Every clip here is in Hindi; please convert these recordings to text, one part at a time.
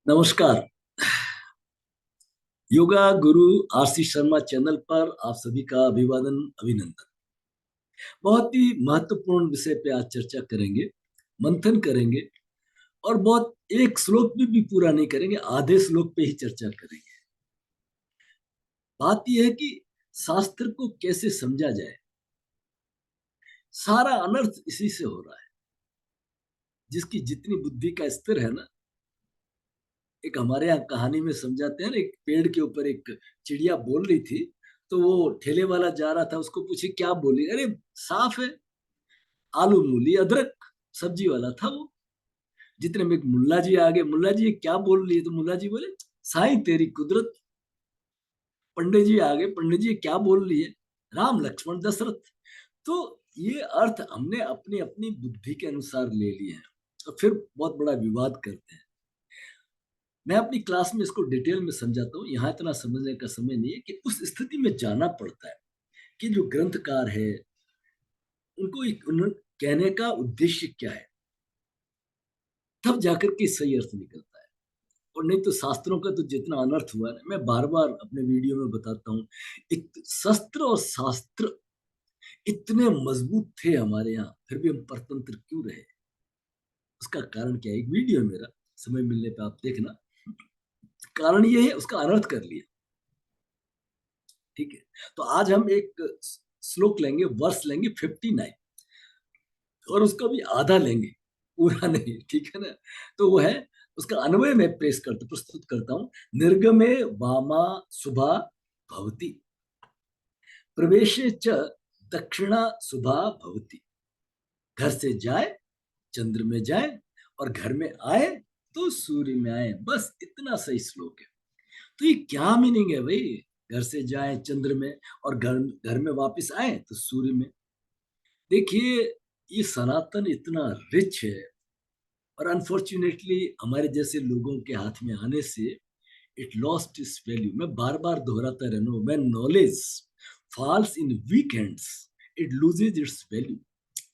नमस्कार। योगा गुरु आरसी शर्मा चैनल पर आप सभी का अभिवादन, अभिनंदन। बहुत ही महत्वपूर्ण विषय पे आज चर्चा करेंगे, मंथन करेंगे और बहुत एक श्लोक भी पूरा नहीं करेंगे, आधे श्लोक पे ही चर्चा करेंगे। बात यह है कि शास्त्र को कैसे समझा जाए। सारा अनर्थ इसी से हो रहा है। जिसकी जितनी बुद्धि का स्तर है ना, एक हमारे यहाँ कहानी में समझाते हैं ना, एक पेड़ के ऊपर एक चिड़िया बोल रही थी। तो वो ठेले वाला जा रहा था, उसको पूछे क्या बोली, अरे साफ है, आलू मूली अदरक। सब्जी वाला था वो। जितने में एक मुल्ला जी आ गए, मुल्ला जी ये क्या बोल रही है, तो मुल्ला जी बोले साईं तेरी कुदरत। पंडित जी आ गए, पंडित जी ये क्या बोल रही है, राम लक्ष्मण दशरथ। तो ये अर्थ हमने अपनी अपनी बुद्धि के अनुसार ले लिए हैं और फिर बहुत बड़ा विवाद करते हैं। मैं अपनी क्लास में इसको डिटेल में समझाता हूँ, यहाँ इतना समझने का समय नहीं है कि उस स्थिति में जाना पड़ता है कि जो ग्रंथकार है उनको कहने का उद्देश्य क्या है, तब जाकर के सही अर्थ निकलता है। और नहीं तो शास्त्रों का तो जितना अनर्थ हुआ है, मैं बार बार अपने वीडियो में बताता हूँ। शस्त्र और शास्त्र इतने मजबूत थे हमारे यहाँ, फिर भी हम परतंत्र क्यों रहे। उसका कारण क्या है, एक वीडियो है मेरा, समय मिलने पे आप देखना। कारण ये है, उसका अनर्थ कर लिया। ठीक है। तो आज हम एक श्लोक लेंगे, वर्ष लेंगे 59, और उसका भी आधा लेंगे, पूरा नहीं, ठीक है ना। तो वो है, उसका अन्वय मैं पेश करता प्रस्तुत करता हूं। निर्गमे वामा शुभा भवति, प्रवेशे च दक्षिणा शुभा भवति। घर से जाए चंद्र में जाए, और घर में आए तो सूर्य में आए। बस इतना सही श्लोक है। तो ये क्या मीनिंग है भाई, घर से जाए चंद्र में, और घर घर में वापस आए तो सूर्य में। देखिए, ये सनातन इतना रिच है, और अनफॉर्चुनेटली हमारे जैसे लोगों के हाथ में आने से इट लॉस्ट इट्स वैल्यू। मैं बार बार दोहराता रहना हूं, when knowledge falls in weak hands it loses its value.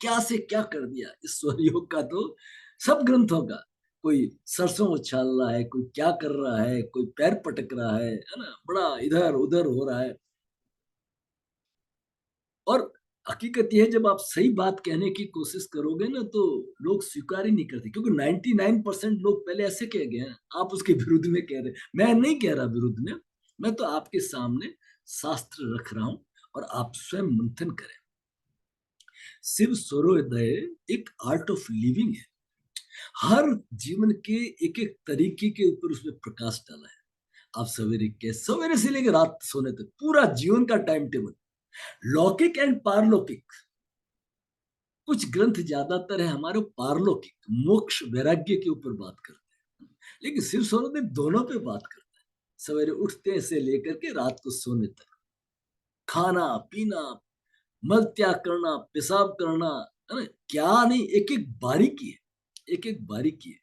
क्या से क्या कर दिया इस स्वरयोग का, तो सब ग्रंथों का। कोई सरसों उछाल रहा है, कोई क्या कर रहा है, कोई पैर पटक रहा है ना, बड़ा इधर उधर हो रहा है। और हकीकत यह है, जब आप सही बात कहने की कोशिश करोगे ना, तो लोग स्वीकार ही नहीं करते, क्योंकि 99% लोग पहले ऐसे कह गए हैं। आप उसके विरुद्ध में कह रहे, मैं नहीं कह रहा विरुद्ध में। मैं तो आपके सामने शास्त्र रख रहा हूं, और आप स्वयं मंथन करें। शिव स्वरोदय एक आर्ट ऑफ लिविंग है। हर जीवन के एक एक तरीके के ऊपर उसमें प्रकाश डाला है। आप सवेरे से लेकर रात सोने तक पूरा जीवन का टाइम टेबल, लौकिक एंड पारलौकिक। कुछ ग्रंथ ज्यादातर है हमारे पारलौकिक मोक्ष वैराग्य के ऊपर बात करते हैं, लेकिन शिव स्वरूप दोनों पे बात करता है। सवेरे उठते से लेकर के रात को सोने तक, खाना पीना, मल त्याग करना, पेशाब करना, है ना, क्या नहीं, एक एक बारीकी है, एक एक बारीकी है।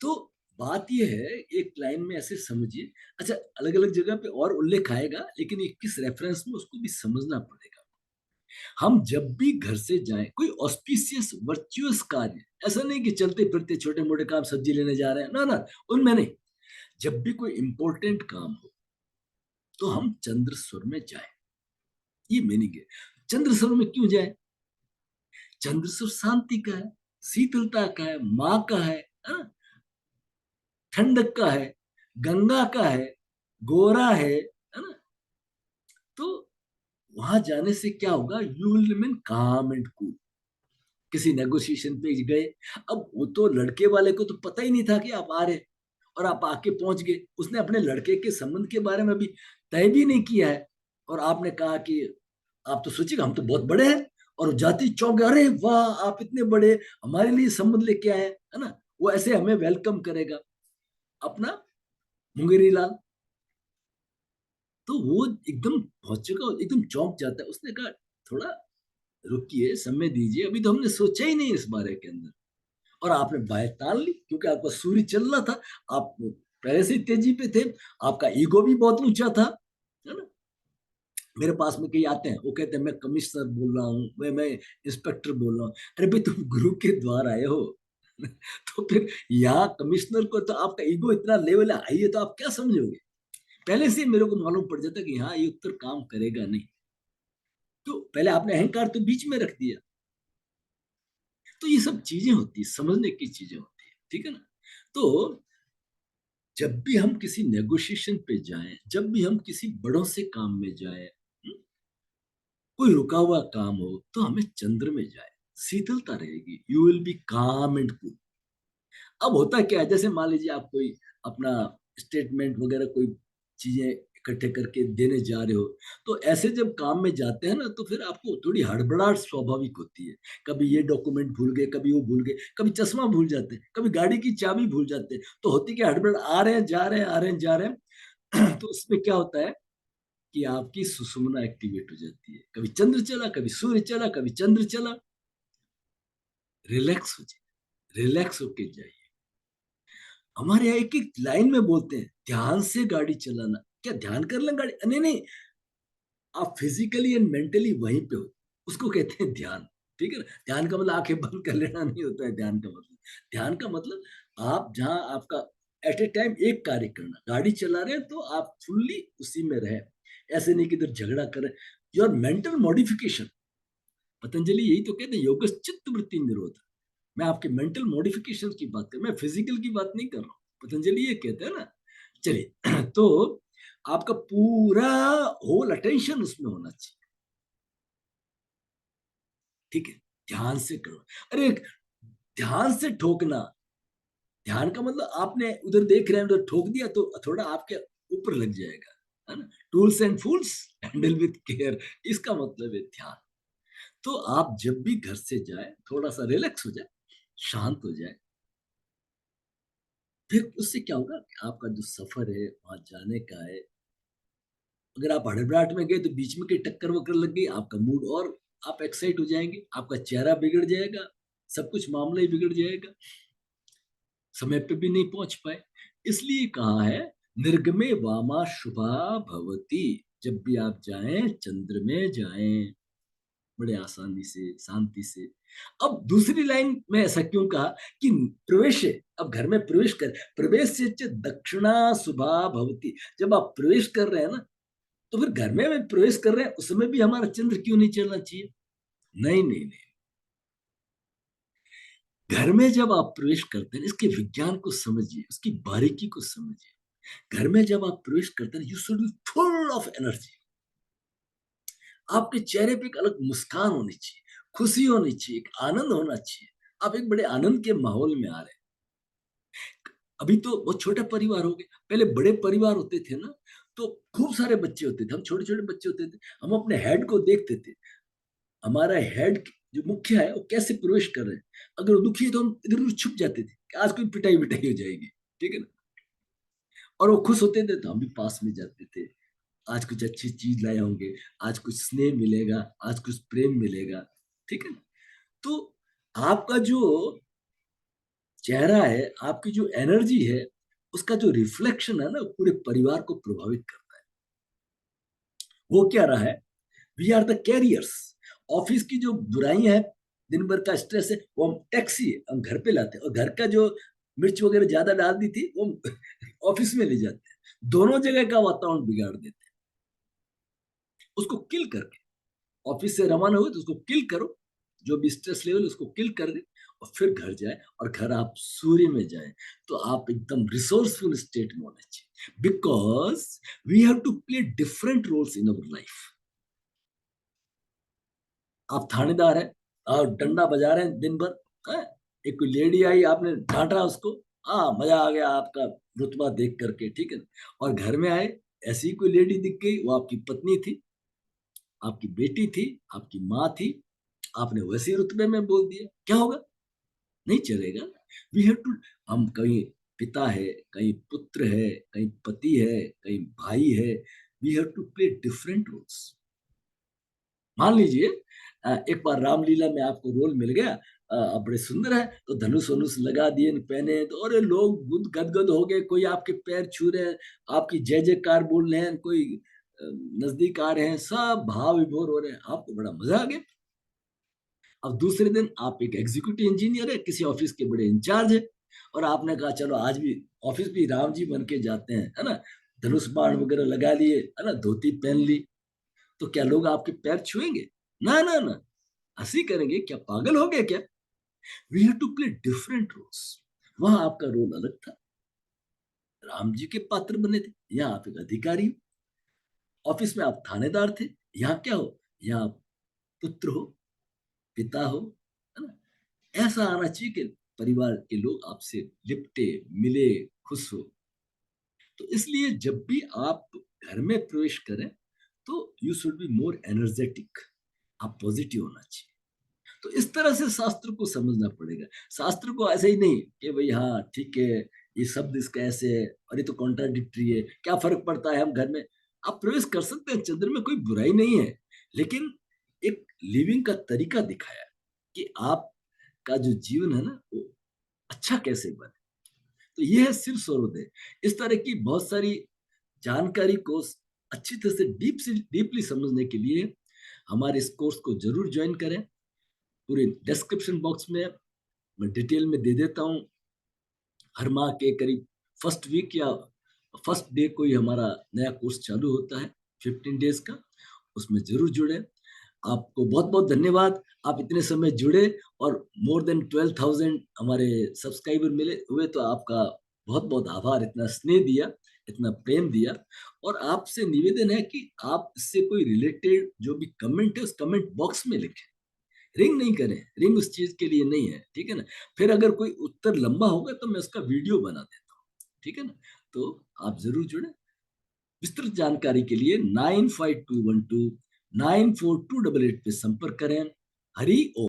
तो बात यह है, एक लाइन में ऐसे समझिए। अच्छा, अलग अलग जगह पे और उल्लेख आएगा, लेकिन ये किस रेफरेंस में, उसको भी समझना पड़ेगा। हम जब भी घर से जाएं, कोई ऑस्पिशियस वर्चुअस कार्य, ऐसा नहीं कि चलते फिरते छोटे मोटे काम, सब्जी लेने जा रहे हैं, ना ना, उनमें नहीं। जब भी कोई इंपॉर्टेंट काम हो, तो हम चंद्र स्वर में जाए। ये मीनिंग है। चंद्र स्वर में क्यों जाए? चंद्र स्वर शांति का है, शीतलता का है, माँ का है ना? ठंडक का है, गंगा का है, गोरा है ना। तो वहां जाने से क्या होगा, यू विल रिमेन काम एंड कूल। किसी नेगोशिएशन पे गए, अब वो तो लड़के वाले को तो पता ही नहीं था कि आप आ रहे, और आप आके पहुंच गए। उसने अपने लड़के के संबंध के बारे में भी तय भी नहीं किया है, और आपने कहा कि आप तो सोचिएगा हम तो बहुत बड़े हैं, और जाति चौंक गए, अरे वाह आप इतने बड़े, हमारे लिए संबंध लेके आए हैं, है ना। वो ऐसे हमें वेलकम करेगा, अपना मुंगेरी लाल। तो वो एकदम पहुंच चुका, एकदम चौंक जाता है। उसने कहा थोड़ा रुकिए, समय दीजिए, अभी तो हमने सोचा ही नहीं इस बारे के अंदर। और आपने बाय टाल ली, क्योंकि आपका सूर्य चल रहा था, आप पहले से ही तेजी पे थे, आपका ईगो भी बहुत ऊंचा था, है ना। मेरे पास में कई आते हैं, वो कहते हैं मैं कमिश्नर बोल रहा हूँ, मैं इंस्पेक्टर बोल रहा हूँ। अरे भाई, तुम गुरु के द्वार आए हो, तो फिर यहाँ कमिश्नर को तो आपका ईगो इतना लेवल हाई है, तो आप क्या समझोगे? पहले से ही मेरे को मालूम पड़ जाता कि हाँ, ये उत्तर काम करेगा नहीं। तो पहले आपने अहंकार तो बीच में रख दिया। तो ये सब चीजें होती है, समझने की चीजें होती है, ठीक है ना? तो जब भी हम किसी नेगोशिएशन पे जाएं, जब भी हम किसी बड़ों से काम में जाएं, कोई रुका हुआ काम हो, तो हमें चंद्र में जाए, शीतलता रहेगी, यू विल बी काम एंड कूल। अब होता क्या है, जैसे मान लीजिए आप कोई अपना स्टेटमेंट वगैरह कोई चीजें इकट्ठे करके देने जा रहे हो, तो ऐसे जब काम में जाते हैं ना, तो फिर आपको थोड़ी हड़बड़ाहट स्वाभाविक होती है। कभी ये डॉक्यूमेंट भूल गए, कभी वो भूल गए, कभी चश्मा भूल जाते हैं, कभी गाड़ी की चाबी भूल जाते हैं, तो होती क्या हड़बड़, आ रहे हैं जा रहे हैं, आ रहे हैं जा रहे हैं। तो उसमें क्या होता है कि आपकी सुषुम्ना एक्टिवेट हो जाती है, कभी चंद्र चला, कभी सूर्य चला, कभी चंद्र चला। रिलैक्स हो जाए, रिलैक्स होके जाइए। हमारे यहाँ एक एक लाइन में बोलते हैं, ध्यान से गाड़ी चलाना। क्या ध्यान कर लें गाड़ी? नहीं नहीं, आप फिजिकली एंड मेंटली वहीं पे हो, उसको कहते हैं ध्यान। ठीक है ना? ध्यान का मतलब आंखें बंद कर लेना नहीं होता है। ध्यान का मतलब, ध्यान का मतलब आप जहाँ आपका एट ए टाइम एक कार्य करना, गाड़ी चला रहे हैं तो आप फुल्ली उसी में रहे, ऐसे नहीं कि इधर झगड़ा करें। योर मेंटल मॉडिफिकेशन, पतंजलि यही तो कहते हैं, योग चित्त वृत्ति निरोध। मैं आपके मेंटल मॉडिफिकेशन की बात कर, मैं फिजिकल की बात नहीं कर रहा हूँ। पतंजलि ये कहते हैं ना। चलिए, तो आपका पूरा होल अटेंशन उसमें होना चाहिए। ठीक है, ध्यान से करो। अरे ध्यान से ठोकना, ध्यान का मतलब आपने उधर देख रहे हैं, उधर ठोक दिया तो थोड़ा आपके ऊपर लग जाएगा, है ना? Tools and fools handle with care, इसका मतलब है ध्यान। तो आप जब भी घर से जाए, थोड़ा सा रिलैक्स हो जाए, शांत हो जाए, फिर उससे क्या होगा कि आपका जो सफर है वहां जाने का है, अगर आप हड़बड़ाहट में गए तो बीच में कहीं टक्कर वक्कर लग गई, आपका मूड और आप एक्साइट हो जाएंगे, आपका चेहरा बिगड़ जाएगा, सब कुछ मामला ही बिगड़ जाएगा, समय पे भी नहीं पहुंच पाए। इसलिए कहा है, निर्गमे वामा शुभा भवती। जब भी आप जाएं, चंद्र में जाएं, बड़े आसानी से, शांति से। अब दूसरी लाइन में ऐसा क्यों कहा कि प्रवेश है, अब घर में प्रवेश कर, प्रवेश से दक्षिणा शुभा भवती। जब आप प्रवेश कर रहे हैं ना, तो फिर घर में प्रवेश कर रहे हैं, उसमें भी हमारा चंद्र क्यों नहीं चलना चाहिए? नहीं नहीं नहीं, घर में जब आप प्रवेश करते हैं, इसके विज्ञान को समझिए, उसकी बारीकी को समझिए। घर में जब आप प्रवेश करते हैं, you should be full of energy. आपके चेहरे पे एक अलग मुस्कान होनी चाहिए, खुशी होनी चाहिए, एक आनंद होना चाहिए। आप एक बड़े आनंद के माहौल में आ रहे हैं। अभी तो बहुत छोटा परिवार हो गया, पहले बड़े परिवार होते थे ना, तो खूब सारे बच्चे होते थे, हम छोटे छोटे बच्चे होते थे, हम अपने हेड को देखते थे, हमारा हेड जो मुख्य है वो कैसे प्रवेश कर रहे हैं। अगर वो दुखी है तो हम इधर उधर छुप जाते थे कि आज कोई पिटाई विटाई हो जाएगी, ठीक है ना? और वो खुश होते थे तो हम भी पास में जाते थे, आज कुछ अच्छी चीज लाए होंगे, आज कुछ स्नेह मिलेगा, आज कुछ प्रेम मिलेगा, ठीक है ना? तो आपका जो चेहरा है, आपकी जो एनर्जी है, उसका जो रिफ्लेक्शन है ना, पूरे परिवार को प्रभावित करता है। वो क्या रहा है, we are the carriers. Office की जो बुराइयां हैं, दिन भर का स्ट्रेस है, वो हम टैक्सी हम घर पे लाते हैं, और घर का जो मिर्च वगैरह ज्यादा डाल दी थी वो ऑफिस में ले जाते हैं, दोनों जगह का वातावरण बिगाड़ देते हैं। उसको किल करके, ऑफिस से रवाना हुए तो उसको किल करो, जो भी स्ट्रेस लेवल उसको किल कर दे, और फिर घर जाए, और घर आप सूर्य में जाए, तो आप एकदम रिसोर्सफुल स्टेट में होना चाहिए, because we have to play different roles in our life. आप थानेदार हैं, और डंडा बजा रहे हैं दिन भर, है? एक कोई लेडी आई, आपने डांटा उसको, हाँ मजा आ गया आपका रुतबा देख करके, ठीक है ना? और घर में आए, ऐसी कोई लेडी दिख गई, वो आपकी पत्नी थी, आपकी बेटी थी, आपकी माँ थी, आपने वैसे रुतबे में बोल दिया, क्या होगा? नहीं चलेगा। वी हैव टू, हम कहीं पिता है, कहीं पुत्र है, कहीं पति है, कहीं भाई है, we have to play different roles. मान लीजिए एक बार रामलीला में आपको रोल मिल गया, आप बड़े सुंदर है, तो धनुष वनुष लगा दिए, पहने, तो अरे लोग गुद गदगद हो गए, कोई आपके पैर छू रहे हैं, आपकी जय जयकार बोल रहे हैं, कोई नजदीक आ रहे हैं, सब भाव विभोर हो रहे हैं, आपको बड़ा मजा आ गया। अब दूसरे दिन आप एक एग्जीक्यूटिव इंजीनियर है, किसी ऑफिस के बड़े इंचार्ज है, और आपने कहा चलो आज भी ऑफिस भी राम जी बन के जाते हैं, है ना, धनुष बाण वगैरह लगा लिए, है ना, धोती पहन ली, तो क्या लोग आपके पैर छुएंगे? ना ना ना, हंसी करेंगे, क्या पागल हो गए क्या? We have to play different roles. वहां आपका रोल अलग था, राम जी के पात्र बने थे, यहाँ आप एक अधिकारी हो, ऑफिस में आप थानेदार थे, यहाँ क्या हो, यहाँ आप पुत्र हो, पिता हो, है ना। ऐसा आना चाहिए कि परिवार के लोग आपसे लिपटे, मिले, खुश हो। तो इसलिए जब भी आप घर में प्रवेश करें तो you should be more energetic, आप पॉजिटिव होना चाहिए। तो इस तरह से शास्त्र को समझना पड़ेगा। शास्त्र को ऐसे ही नहीं कि भाई हाँ ठीक है, ये शब्द इसका ऐसे है और ये तो कॉन्ट्राडिक्टरी है, क्या फर्क पड़ता है, हम घर में आप प्रवेश कर सकते हैं, चंद्र में कोई बुराई नहीं है, लेकिन एक लिविंग का तरीका दिखाया कि आपका जो जीवन है ना वो अच्छा कैसे बने। तो ये है सिर सौरोदय। इस तरह की बहुत सारी जानकारी को अच्छी तरह से डीपली समझने के लिए हमारे इस कोर्स को जरूर ज्वाइन करें। पूरे डिस्क्रिप्शन बॉक्स में मैं डिटेल में दे देता हूँ। हर माह के करीब फर्स्ट वीक या फर्स्ट डे को ही हमारा नया कोर्स चालू होता है, 15 डेज का, उसमें जरूर जुड़े। आपको बहुत बहुत धन्यवाद, आप इतने समय जुड़े और मोर देन 12,000 हमारे सब्सक्राइबर मिले हुए, तो आपका बहुत बहुत आभार, इतना स्नेह दिया, इतना प्रेम दिया। और आपसे निवेदन है कि आप इससे कोई रिलेटेड जो भी कमेंट है उस कमेंट बॉक्स में लिखें, रिंग नहीं करें, रिंग उस चीज के लिए नहीं है, ठीक है ना। फिर अगर कोई उत्तर लंबा होगा तो मैं उसका वीडियो बना देता हूँ, ठीक है ना। तो आप जरूर जुड़े। विस्तृत जानकारी के लिए 9521294288 पे संपर्क करें। हरि ओम।